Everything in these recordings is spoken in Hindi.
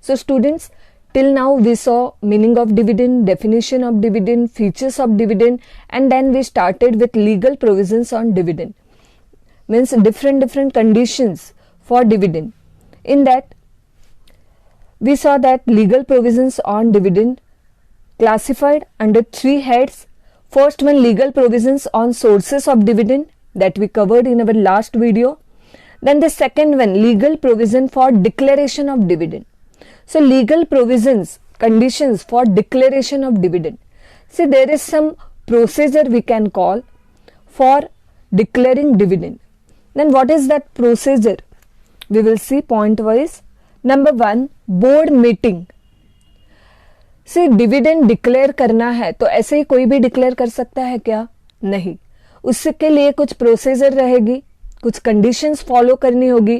So students, till now we saw meaning of dividend, definition of dividend, features of dividend, and then we started with legal provisions on dividend. Means different conditions for dividend. In that, we saw that legal provisions on dividend classified under 3 heads. First one, legal provisions on sources of dividend, that we covered in our last video. Then the second one, legal provision for declaration of dividend. So legal provisions, conditions for declaration of dividend. See, there is some procedure we can call for declaring dividend. Then what is that procedure? We will see point wise. Number 1, board meeting. See, dividend declare करना है तो ऐसे ही कोई भी डिक्लेयर कर सकता है क्या? नहीं, उसके लिए कुछ प्रोसीजर रहेगी, कुछ कंडीशंस फॉलो करनी होगी.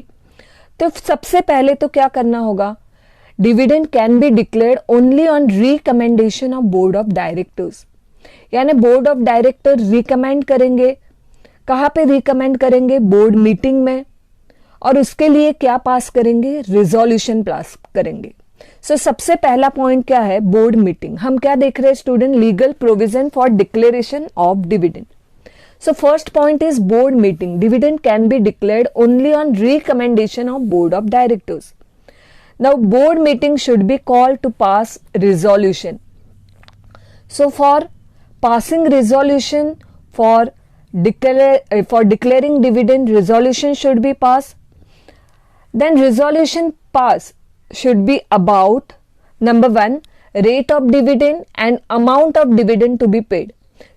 तो सबसे पहले तो क्या करना होगा? Dividend can be declared only on recommendation of board of directors. यानी बोर्ड ऑफ डायरेक्टर रिकमेंड करेंगे. कहाँ पे रिकमेंड करेंगे? बोर्ड मीटिंग में. और उसके लिए क्या पास करेंगे? रिजोल्यूशन पास करेंगे. सो सबसे पहला पॉइंट क्या है? Board meeting. हम क्या देख रहे हैं student? Legal provision for declaration of dividend. So first point is board meeting. Dividend can be declared only on recommendation of board of directors. Now board meeting should be called to pass resolution. So for passing resolution for declaring dividend, resolution should be passed. Then resolution pass should be about number 1, rate of dividend and amount of dividend to be paid.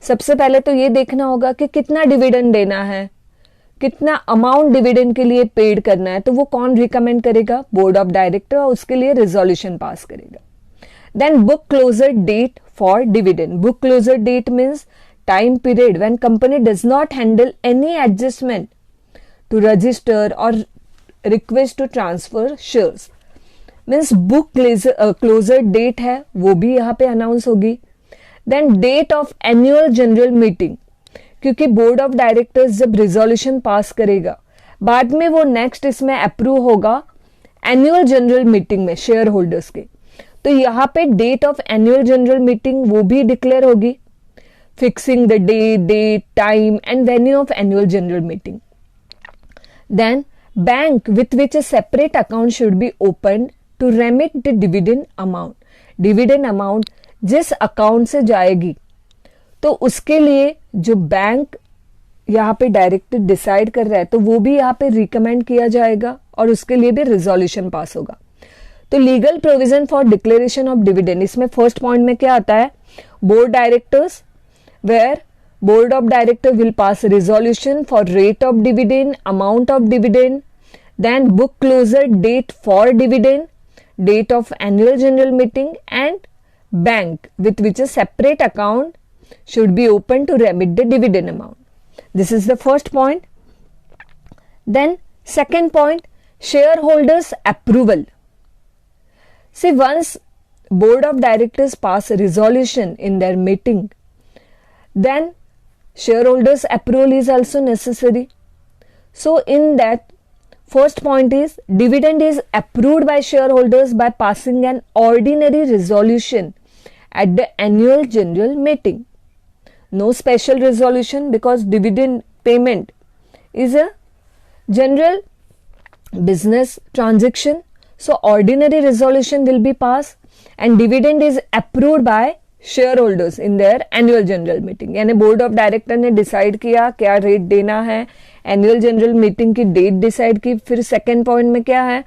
सबसे पहले तो ये देखना होगा कि कितना डिविडेंड देना है, कितना अमाउंट डिविडेंड के लिए पेड करना है. तो वो कौन रिकमेंड करेगा? Board of director. और उसके लिए रिजोल्यूशन पास करेगा. Then book closure date for dividend. Book closure date means time period when company does not handle any adjustment to register or request to transfer shares. Means book closure date है, वो भी यहाँ पे अनाउंस होगी. Then date of annual general meeting. क्योंकि बोर्ड ऑफ डायरेक्टर्स जब रिजोल्यूशन पास करेगा, बाद में वो नेक्स्ट इसमें अप्रूव होगा एनुअल जनरल मीटिंग में शेयर होल्डर्स के. तो यहाँ पे date of annual general meeting वो भी डिक्लेयर होगी. Fixing the day, date, time and venue of annual general meeting. Then bank with which a separate account should be open to remit the dividend amount. Dividend amount जिस अकाउंट से जाएगी तो उसके लिए जो बैंक यहाँ पे डायरेक्टर डिसाइड कर रहा है तो वो भी यहाँ पे रिकमेंड किया जाएगा और उसके लिए भी रिजोल्यूशन पास होगा. तो legal provision for declaration of dividend, इसमें फर्स्ट पॉइंट में क्या आता है? Board directors, where board of director will pass resolution for rate of dividend, amount of dividend. Then book closure date for dividend, date of annual general meeting and bank with which a separate account should be open to remit the dividend amount. This is the first point. Then second point, shareholders approval. See, once board of directors pass a resolution in their meeting, then shareholders approval is also necessary. So in that, first point is dividend is approved by shareholders by passing an ordinary resolution at the annual general meeting. No special resolution because dividend payment is a general business transaction. So ordinary resolution will be passed and dividend is approved by shareholders in their annual general meeting. यानी बोर्ड ऑफ डायरेक्टर ने डिसाइड किया क्या रेट देना है, एनुअल जनरल मीटिंग की डेट डिसाइड की. फिर सेकेंड पॉइंट में क्या है?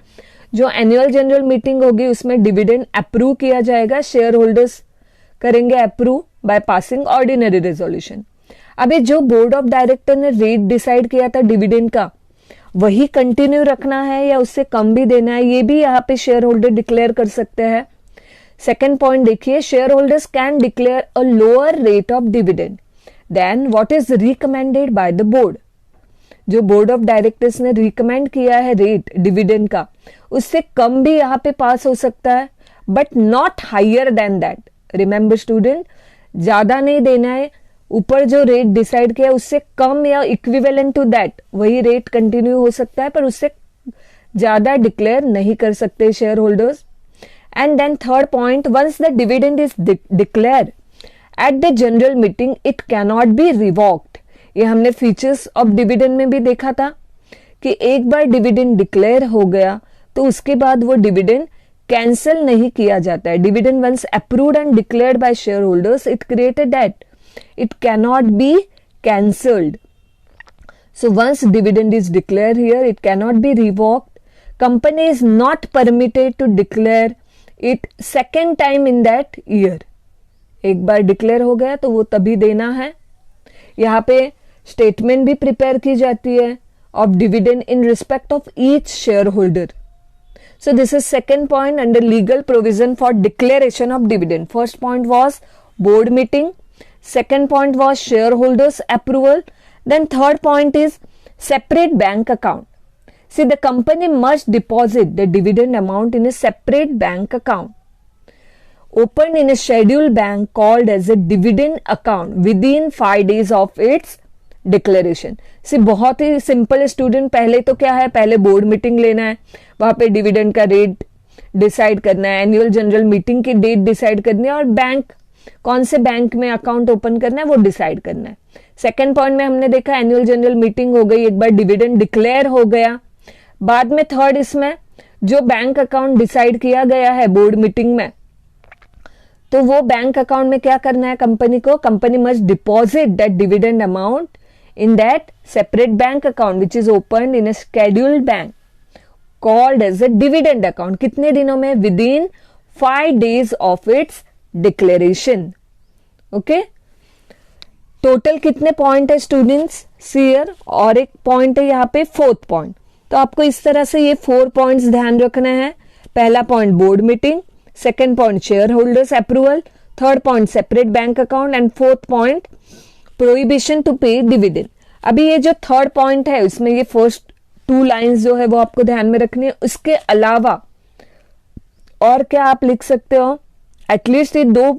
जो एनुअल जनरल मीटिंग होगी उसमें डिविडेंड अप्रूव किया जाएगा, शेयर होल्डर्स करेंगे approve by passing ordinary resolution. अभी जो बोर्ड ऑफ डायरेक्टर ने रेट डिसाइड किया था डिविडेंड का, वही कंटिन्यू रखना है या उससे कम भी देना है, ये भी यहाँ पे शेयर होल्डर डिक्लेयर कर सकते हैं. सेकेंड पॉइंट देखिए, shareholders can declare a lower rate of dividend then what is recommended by the board. जो बोर्ड ऑफ डायरेक्टर्स ने रिकमेंड किया है रेट डिविडेंड का, उससे कम भी यहाँ पे पास हो सकता है, but not higher than that. Remember student, ज्यादा नहीं देना है, ऊपर जो रेट डिसाइड किया उससे कम या इक्विवेलेंट टू दैट वही रेट कंटिन्यू हो सकता है, पर उससे ज्यादा डिक्लेयर नहीं कर सकते share holders. And then third point, once the dividend is declared at the general meeting, it cannot be revoked. ये हमने फीचर्स ऑफ डिविडेंड में भी देखा था कि एक बार डिविडेंड डिक्लेयर हो गया तो उसके बाद वो डिविडेंड कैंसिल नहीं किया जाता है. Dividend once approved and declared by shareholders, it created that it cannot be cancelled. So once dividend is declared here, it cannot be revoked. Company is not permitted to declare it second time in that year. एक बार डिक्लेयर हो गया तो वो तभी देना है. यहाँ पे स्टेटमेंट भी प्रिपेयर की जाती है of dividend in respect of each share holder. So this is second point under legal provision for declaration of dividend. First point was board meeting. Second point was shareholders approval. Then third point is separate bank account. See, the company must deposit the dividend amount in a separate bank account opened in a scheduled bank called as a dividend account within 5 days of its declaration. सी बहुत ही सिंपल स्टूडेंट. पहले तो क्या है, पहले बोर्ड मीटिंग लेना है, वहां पे डिविडेंड का रेट डिसाइड करना है, एनुअल जनरल मीटिंग की डेट डिसाइड करनी है और बैंक कौन से बैंक में अकाउंट ओपन करना है वो डिसाइड करना है. सेकेंड पॉइंट में हमने देखा एनुअल जनरल मीटिंग हो गई, एक बार डिविडेंड डिक्लेयर हो गया. बाद में थर्ड इसमें जो बैंक अकाउंट डिसाइड किया गया है बोर्ड मीटिंग में, तो वो बैंक अकाउंट में क्या करना है कंपनी को, company must deposit that dividend amount in that separate bank account which is opened in a scheduled bank called as a dividend account. कितने दिनों में, within 5 days of its declaration. Okay, total कितने पॉइंट है स्टूडेंट्स सीयर, और एक पॉइंट है यहाँ पे फोर्थ पॉइंट. तो आपको इस तरह से ये 4 पॉइंट्स ध्यान रखना है. पहला point board meeting, second point shareholders approval, third point separate bank account and fourth point prohibition to pay dividend. अभी ये जो थर्ड पॉइंट है उसमें ये फर्स्ट 2 लाइंस जो है वो आपको ध्यान में रखनी है. उसके अलावा और क्या आप लिख सकते हो, एटलीस्ट ये 2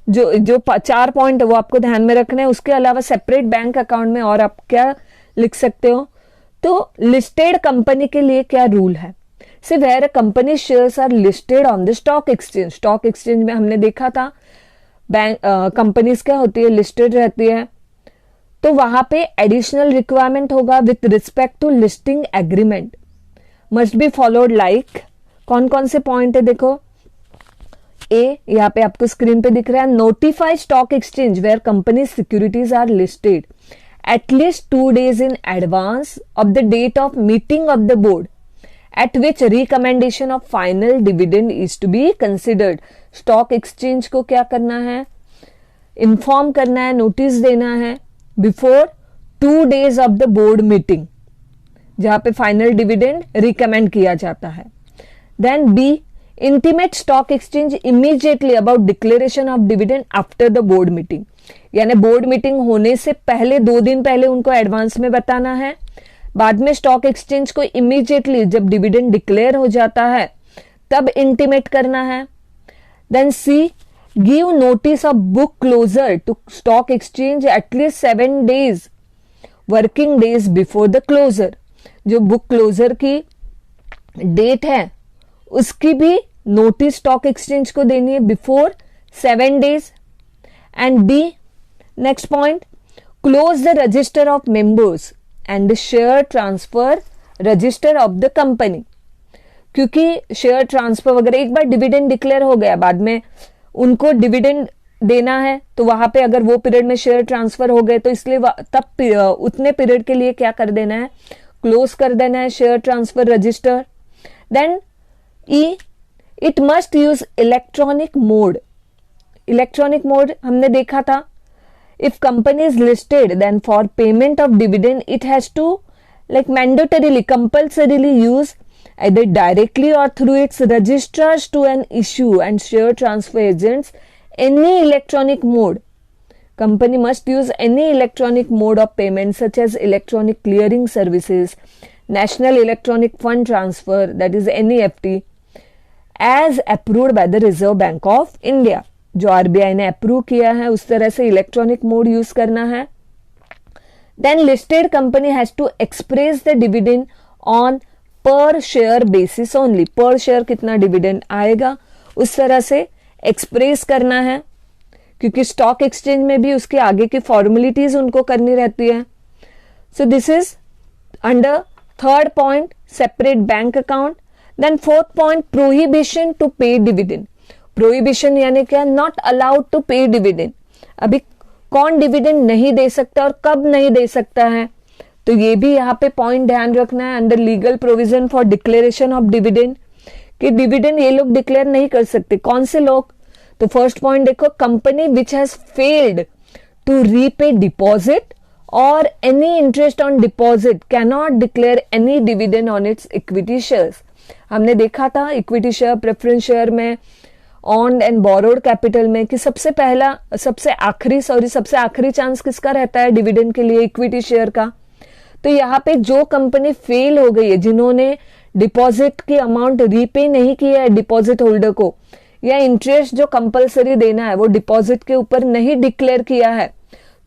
जो 4 पॉइंट है वो आपको ध्यान में रखना है. उसके अलावा सेपरेट बैंक अकाउंट में और आप क्या लिख सकते हो, तो लिस्टेड कंपनी के लिए क्या रूल है. See where company shares are listed on the stock exchange. Stock exchange में हमने देखा था बैंक कंपनीज क्या होती है, लिस्टेड रहती है, तो वहां पे एडिशनल रिक्वायरमेंट होगा with respect to listing agreement must be followed. Like कौन कौन से पॉइंट है देखो. ए यहाँ पे आपको स्क्रीन पे दिख रहा है, notify stock exchange where company securities are listed at least 2 days in advance of the date of meeting of the board at which recommendation of final dividend is to be considered. Stock exchange को क्या करना है, इन्फॉर्म करना है, नोटिस देना है before 2 days of the board meeting जहां पे फाइनल डिविडेंड रिकमेंड किया जाता है. Then B, intimate stock exchange immediately about declaration of dividend after the board meeting. यानी बोर्ड मीटिंग होने से पहले 2 दिन पहले उनको एडवांस में बताना है. बाद में स्टॉक एक्सचेंज को इमीडिएटली जब डिविडेंड डिक्लेयर हो जाता है तब इंटीमेट करना है. Then C, give notice of book closure to stock exchange at least 7 days working days before the closure. जो बुक क्लोजर की डेट है उसकी भी नोटिस स्टॉक एक्सचेंज को देनी है before 7 days. And D, next point, close the register of members and share transfer register of the company. क्योंकि शेयर ट्रांसफर वगैरह एक बार डिविडेंड डिक्लेयर हो गया, बाद में उनको डिविडेंड देना है, तो वहां पे अगर वो पीरियड में शेयर ट्रांसफर हो गए तो इसलिए तब उतने पीरियड के लिए क्या कर देना है, क्लोज कर देना है share transfer register. Then E, it must use electronic mode. Electronic mode हमने देखा था, if company is listed then for payment of dividend it has to like mandatorily compulsorily use either directly or through its registrars to an issue and share transfer agents any electronic mode. Company must use any electronic mode of payment such as electronic clearing services, national electronic fund transfer, that is NEFT, as approved by the Reserve Bank of India. जो RBI ने अप्रूव किया है उस तरह से इलेक्ट्रॉनिक मोड यूज करना है. Then listed company has to express the dividend on पर शेयर बेसिस ओनली. पर शेयर कितना डिविडेंड आएगा उस तरह से एक्सप्रेस करना है, क्योंकि स्टॉक एक्सचेंज में भी उसके आगे की फॉर्मेलिटीज उनको करनी रहती है. So this is under third point separate bank account. Then fourth point prohibition to pay dividend. Prohibition यानी क्या? Not allowed to pay dividend. अभी कौन डिविडेंड नहीं दे सकता और कब नहीं दे सकता है, तो ये भी यहाँ पे पॉइंट ध्यान रखना है. Under legal provision for declaration of dividend, कि डिविडेंड ये लोग डिक्लेयर नहीं कर सकते. कौन से लोग? तो फर्स्ट पॉइंट देखो, company which has failed to repay deposit और any interest on deposit can not declare any dividend on its equity shares. हमने देखा था इक्विटी शेयर, प्रेफरेंस शेयर में, ऑन एंड बोरोड कैपिटल में, कि सबसे आखिरी चांस किसका रहता है डिविडेंड के लिए? इक्विटी शेयर का. तो यहाँ पे जो कंपनी फेल हो गई है, जिन्होंने डिपॉजिट की अमाउंट रीपे नहीं किया है डिपॉजिट होल्डर को, या इंटरेस्ट जो कंपलसरी देना है वो डिपॉजिट के ऊपर नहीं डिक्लेयर किया है,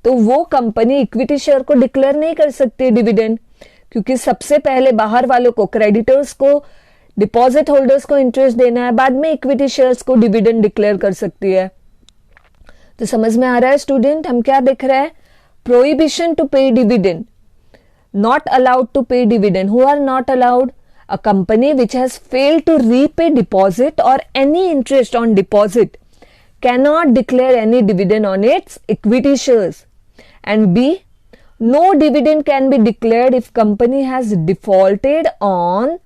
तो वो कंपनी इक्विटी शेयर को डिक्लेयर नहीं कर सकती डिविडेंड, क्योंकि सबसे पहले बाहर वालों को, क्रेडिटर्स को, डिपॉजिट होल्डर्स को इंटरेस्ट देना है, बाद में इक्विटी शेयर्स को डिविडेंड डिक्लेयर कर सकती है. तो समझ में आ रहा है स्टूडेंट, हम क्या देख रहे हैं? Prohibition to pay dividend, not allowed to pay dividend. Who are not allowed? A company which has failed to repay deposit or any interest on deposit cannot declare any dividend on its equity shares. And B, no dividend can be declared if company has defaulted on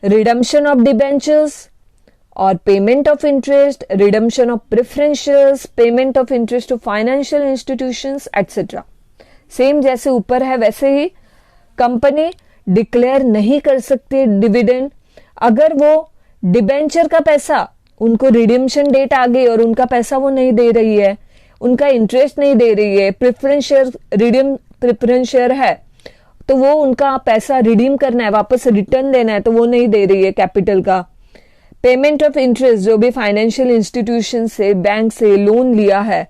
redemption of debentures or payment of interest, redemption of preference shares, payment of interest to financial institutions, etc. Same जैसे ऊपर है वैसे ही कंपनी डिक्लेयर नहीं कर सकती डिविडेंड अगर वो डिबेंचर का पैसा, उनको रिडीम्शन डेट आ गई और उनका पैसा वो नहीं दे रही है, उनका इंटरेस्ट नहीं दे रही है, प्रेफरेंस शेयर है तो वो उनका पैसा रिडीम करना है, वापस रिटर्न देना है, तो वो नहीं दे रही है कैपिटल का. पेमेंट ऑफ इंटरेस्ट, जो भी फाइनेंशियल इंस्टीट्यूशन से, बैंक से लोन लिया है,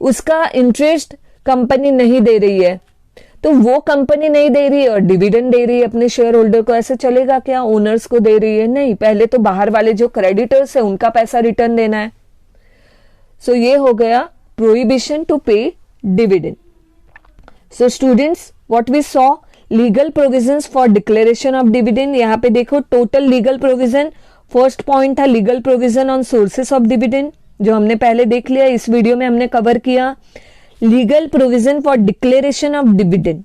उसका इंटरेस्ट कंपनी नहीं दे रही है, तो वो कंपनी नहीं दे रही है और डिविडेंड दे रही है अपने शेयर होल्डर को, ऐसे चलेगा क्या? ओनर्स को दे रही है? नहीं, पहले तो बाहर वाले जो क्रेडिटर्स है उनका पैसा रिटर्न देना है. सो ये हो गया prohibition to pay dividend. So students, what we saw, legal provisions for declaration of dividend. यहाँ पे देखो total legal provision. First point था legal provision on sources of dividend, जो हमने पहले देख लिया, इस वीडियो में हमने कवर किया. Legal provision for declaration of dividend,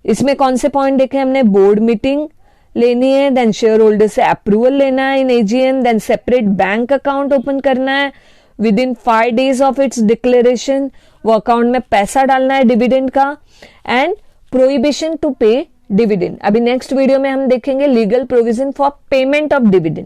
इसमें कौन से पॉइंट देखे हमने? बोर्ड मीटिंग लेनी है, देन शेयर होल्डर से अप्रूवल लेना है in AGM, then separate bank account open करना है within 5 days of its declaration, वो अकाउंट में पैसा डालना है डिविडेंड का, and prohibition to pay dividend. अभी नेक्स्ट वीडियो में हम देखेंगे legal provision for payment of dividend.